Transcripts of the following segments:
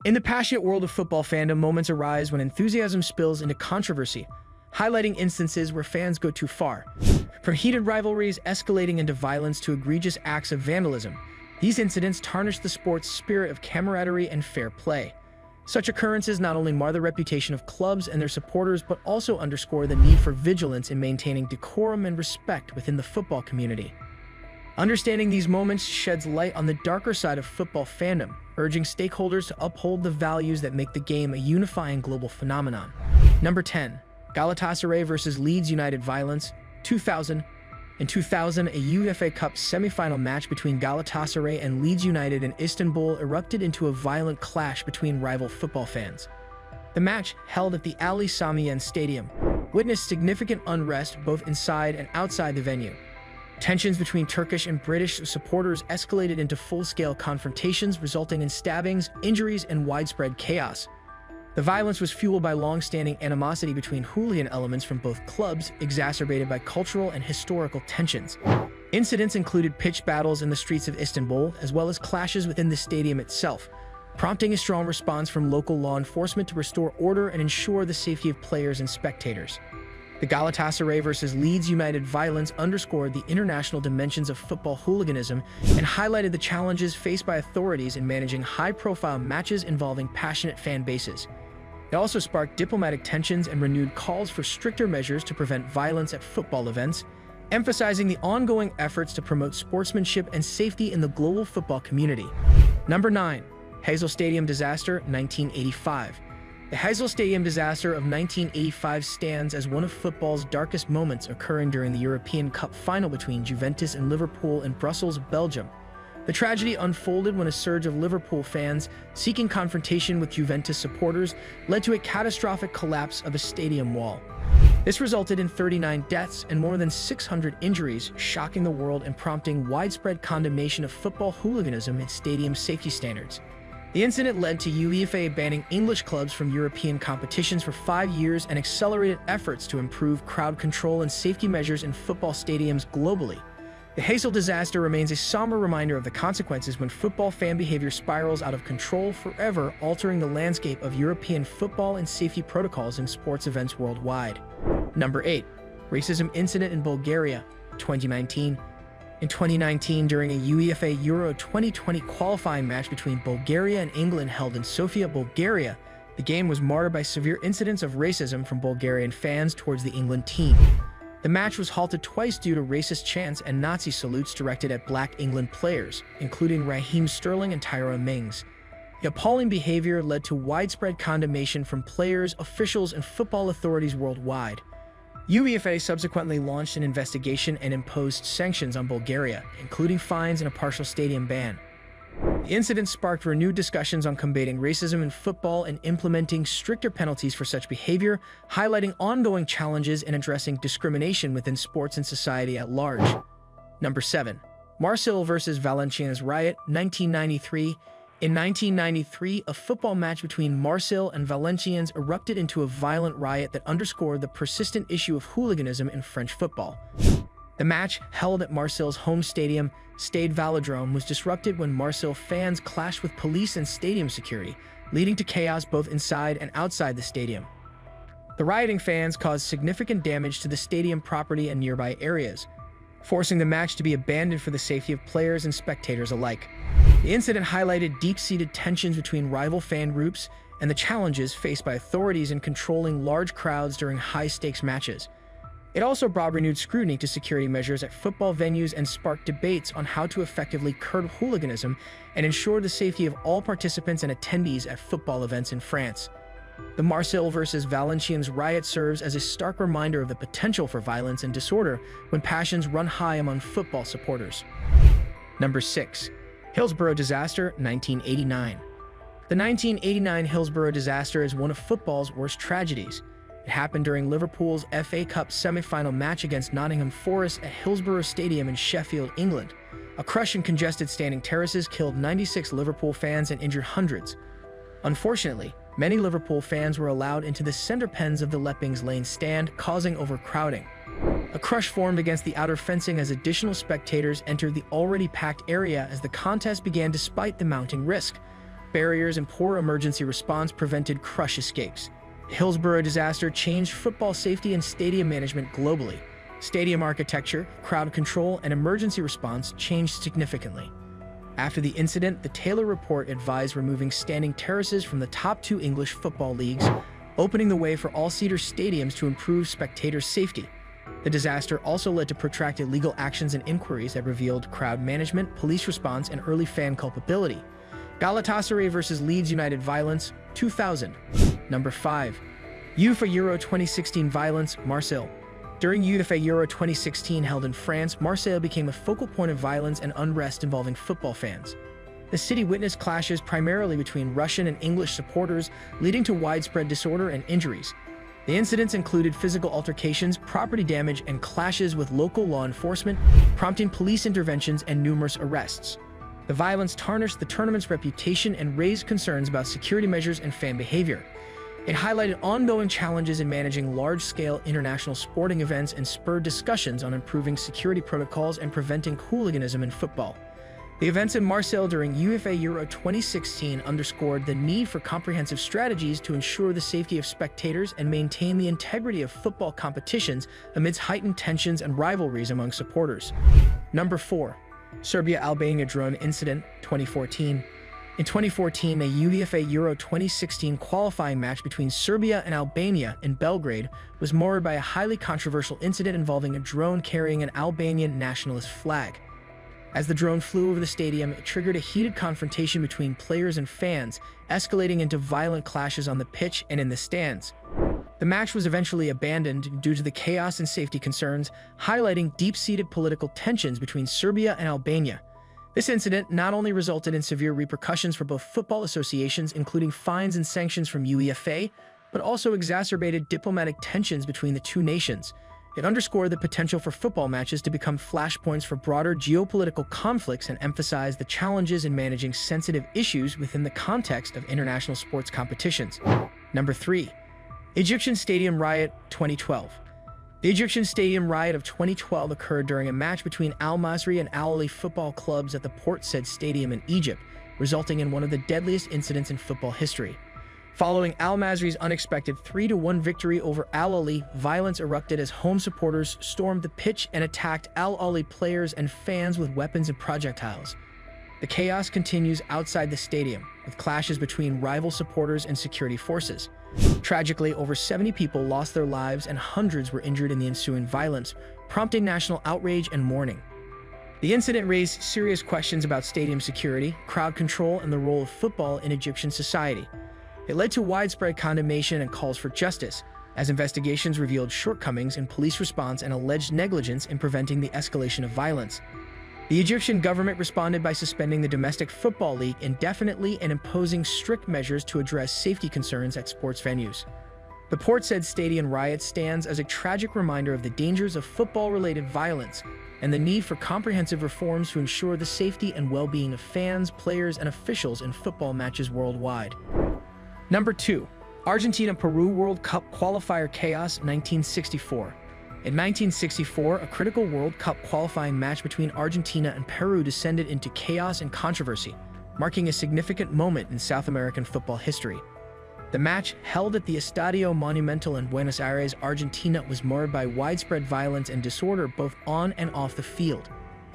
In the passionate world of football fandom, moments arise when enthusiasm spills into controversy, highlighting instances where fans go too far. From heated rivalries escalating into violence to egregious acts of vandalism, these incidents tarnish the sport's spirit of camaraderie and fair play. Such occurrences not only mar the reputation of clubs and their supporters, but also underscore the need for vigilance in maintaining decorum and respect within the football community. Understanding these moments sheds light on the darker side of football fandom, urging stakeholders to uphold the values that make the game a unifying global phenomenon. Number 10. Galatasaray vs Leeds United violence, 2000. In 2000, a UEFA Cup semi-final match between Galatasaray and Leeds United in Istanbul erupted into a violent clash between rival football fans. The match, held at the Ali Sami Yen Stadium, witnessed significant unrest both inside and outside the venue. Tensions between Turkish and British supporters escalated into full-scale confrontations, resulting in stabbings, injuries, and widespread chaos. The violence was fueled by long-standing animosity between hooligan elements from both clubs, exacerbated by cultural and historical tensions. Incidents included pitched battles in the streets of Istanbul, as well as clashes within the stadium itself, prompting a strong response from local law enforcement to restore order and ensure the safety of players and spectators. The Galatasaray vs Leeds United violence underscored the international dimensions of football hooliganism and highlighted the challenges faced by authorities in managing high-profile matches involving passionate fan bases. It also sparked diplomatic tensions and renewed calls for stricter measures to prevent violence at football events, emphasizing the ongoing efforts to promote sportsmanship and safety in the global football community. Number 9. Heysel Stadium Disaster, 1985. The Heysel Stadium disaster of 1985 stands as one of football's darkest moments, occurring during the European Cup final between Juventus and Liverpool in Brussels, Belgium. The tragedy unfolded when a surge of Liverpool fans, seeking confrontation with Juventus supporters, led to a catastrophic collapse of a stadium wall. This resulted in 39 deaths and more than 600 injuries, shocking the world and prompting widespread condemnation of football hooliganism and stadium safety standards. The incident led to UEFA banning English clubs from European competitions for 5 years and accelerated efforts to improve crowd control and safety measures in football stadiums globally. The Heysel disaster remains a somber reminder of the consequences when football fan behavior spirals out of control, forever altering the landscape of European football and safety protocols in sports events worldwide. Number 8. Racism incident in Bulgaria, 2019. In 2019, during a UEFA Euro 2020 qualifying match between Bulgaria and England held in Sofia, Bulgaria, the game was marred by severe incidents of racism from Bulgarian fans towards the England team. The match was halted twice due to racist chants and Nazi salutes directed at black England players, including Raheem Sterling and Tyrone Mings. The appalling behavior led to widespread condemnation from players, officials, and football authorities worldwide. UEFA subsequently launched an investigation and imposed sanctions on Bulgaria, including fines and a partial stadium ban. The incident sparked renewed discussions on combating racism in football and implementing stricter penalties for such behavior, highlighting ongoing challenges in addressing discrimination within sports and society at large. Number 7. Marseille vs Valenciennes riot, 1993. In 1993, a football match between Marseille and Valenciennes erupted into a violent riot that underscored the persistent issue of hooliganism in French football. The match, held at Marseille's home stadium, Stade Velodrome, was disrupted when Marseille fans clashed with police and stadium security, leading to chaos both inside and outside the stadium. The rioting fans caused significant damage to the stadium property and nearby areas, forcing the match to be abandoned for the safety of players and spectators alike. The incident highlighted deep-seated tensions between rival fan groups and the challenges faced by authorities in controlling large crowds during high-stakes matches. It also brought renewed scrutiny to security measures at football venues and sparked debates on how to effectively curb hooliganism and ensure the safety of all participants and attendees at football events in France. The Marseille vs Valenciennes riot serves as a stark reminder of the potential for violence and disorder when passions run high among football supporters. Number 6. Hillsborough disaster, 1989. The 1989 Hillsborough disaster is one of football's worst tragedies. It happened during Liverpool's FA Cup semi-final match against Nottingham Forest at Hillsborough Stadium in Sheffield, England. A crush in congested standing terraces killed 96 Liverpool fans and injured hundreds. Unfortunately, many Liverpool fans were allowed into the center pens of the Leppings Lane stand, causing overcrowding. A crush formed against the outer fencing as additional spectators entered the already packed area as the contest began despite the mounting risk. barriers and poor emergency response prevented crush escapes. The Hillsborough disaster changed football safety and stadium management globally. Stadium architecture, crowd control, and emergency response changed significantly. After the incident, the Taylor Report advised removing standing terraces from the top two English football leagues, opening the way for all-seater stadiums to improve spectator safety. The disaster also led to protracted legal actions and inquiries that revealed crowd management, police response, and early fan culpability. Galatasaray vs. Leeds United violence, 2000. Number 5. UEFA Euro 2016 violence, Marseille. During UEFA Euro 2016 held in France, Marseille became a focal point of violence and unrest involving football fans. The city witnessed clashes primarily between Russian and English supporters, leading to widespread disorder and injuries. The incidents included physical altercations, property damage, and clashes with local law enforcement, prompting police interventions and numerous arrests. The violence tarnished the tournament's reputation and raised concerns about security measures and fan behavior. It highlighted ongoing challenges in managing large-scale international sporting events and spurred discussions on improving security protocols and preventing hooliganism in football. The events in Marseille during UEFA Euro 2016 underscored the need for comprehensive strategies to ensure the safety of spectators and maintain the integrity of football competitions amidst heightened tensions and rivalries among supporters. Number 4. Serbia-Albania drone incident, 2014. In 2014, a UEFA Euro 2016 qualifying match between Serbia and Albania in Belgrade was marred by a highly controversial incident involving a drone carrying an Albanian nationalist flag. As the drone flew over the stadium, it triggered a heated confrontation between players and fans, escalating into violent clashes on the pitch and in the stands. The match was eventually abandoned due to the chaos and safety concerns, highlighting deep-seated political tensions between Serbia and Albania. This incident not only resulted in severe repercussions for both football associations, including fines and sanctions from UEFA, but also exacerbated diplomatic tensions between the two nations. It underscored the potential for football matches to become flashpoints for broader geopolitical conflicts and emphasized the challenges in managing sensitive issues within the context of international sports competitions. Number 3. Egyptian Stadium Riot, 2012. The Egyptian Stadium Riot of 2012 occurred during a match between Al Masry and Al Ahly football clubs at the Port Said Stadium in Egypt, resulting in one of the deadliest incidents in football history. Following Al Masry's unexpected 3-1 victory over Al Ahly, violence erupted as home supporters stormed the pitch and attacked Al Ahly players and fans with weapons and projectiles. The chaos continues outside the stadium, with clashes between rival supporters and security forces. Tragically, over 70 people lost their lives and hundreds were injured in the ensuing violence, prompting national outrage and mourning. The incident raised serious questions about stadium security, crowd control, and the role of football in Egyptian society. It led to widespread condemnation and calls for justice, as investigations revealed shortcomings in police response and alleged negligence in preventing the escalation of violence. The Egyptian government responded by suspending the domestic football league indefinitely and imposing strict measures to address safety concerns at sports venues. The Port Said Stadium riot stands as a tragic reminder of the dangers of football-related violence and the need for comprehensive reforms to ensure the safety and well-being of fans, players, and officials in football matches worldwide. Number 2. Argentina-Peru World Cup Qualifier Chaos, 1964. In 1964, a critical World Cup qualifying match between Argentina and Peru descended into chaos and controversy, marking a significant moment in South American football history. The match, held at the Estadio Monumental in Buenos Aires, Argentina, was marred by widespread violence and disorder both on and off the field.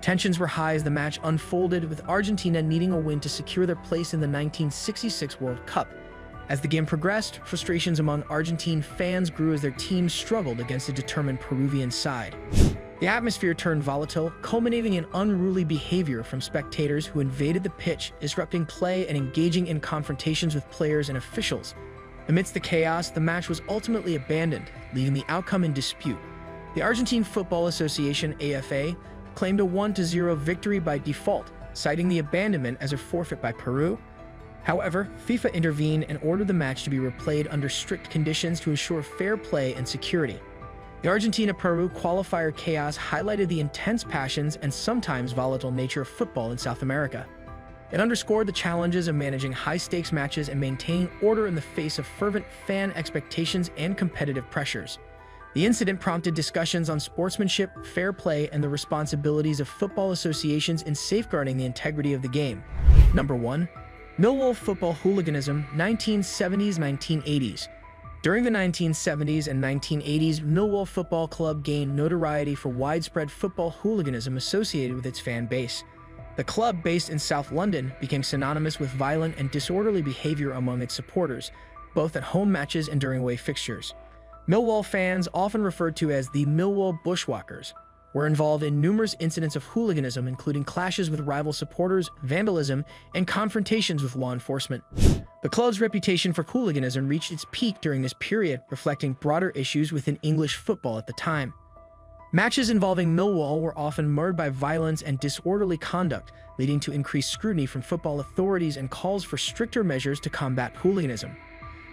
Tensions were high as the match unfolded, with Argentina needing a win to secure their place in the 1966 World Cup. As the game progressed, frustrations among Argentine fans grew as their team struggled against a determined Peruvian side. The atmosphere turned volatile, culminating in unruly behavior from spectators who invaded the pitch, disrupting play and engaging in confrontations with players and officials. Amidst the chaos, the match was ultimately abandoned, leaving the outcome in dispute. The Argentine Football Association (AFA) claimed a 1-0 victory by default, citing the abandonment as a forfeit by Peru. However, FIFA intervened and ordered the match to be replayed under strict conditions to ensure fair play and security. The Argentina-Peru qualifier chaos highlighted the intense passions and sometimes volatile nature of football in South America. It underscored the challenges of managing high-stakes matches and maintaining order in the face of fervent fan expectations and competitive pressures. The incident prompted discussions on sportsmanship, fair play, and the responsibilities of football associations in safeguarding the integrity of the game. Number 1. Millwall football hooliganism, 1970s-1980s. During the 1970s and 1980s, Millwall Football Club gained notoriety for widespread football hooliganism associated with its fan base. The club, based in South London, became synonymous with violent and disorderly behavior among its supporters, both at home matches and during away fixtures. Millwall fans, often referred to as the Millwall Bushwhackers, were involved in numerous incidents of hooliganism, including clashes with rival supporters, vandalism, and confrontations with law enforcement. The club's reputation for hooliganism reached its peak during this period, reflecting broader issues within English football at the time. Matches involving Millwall were often marred by violence and disorderly conduct, leading to increased scrutiny from football authorities and calls for stricter measures to combat hooliganism.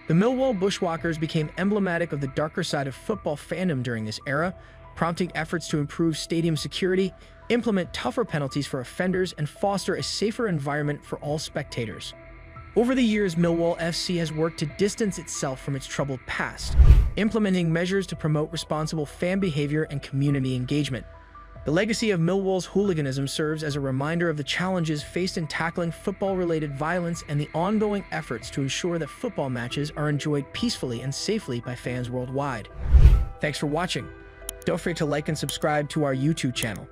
The Millwall Bushwhackers became emblematic of the darker side of football fandom during this era, prompting efforts to improve stadium security, implement tougher penalties for offenders, and foster a safer environment for all spectators. Over the years, Millwall FC has worked to distance itself from its troubled past, implementing measures to promote responsible fan behavior and community engagement. The legacy of Millwall's hooliganism serves as a reminder of the challenges faced in tackling football-related violence and the ongoing efforts to ensure that football matches are enjoyed peacefully and safely by fans worldwide. Thanks for watching. Don't forget to like and subscribe to our YouTube channel.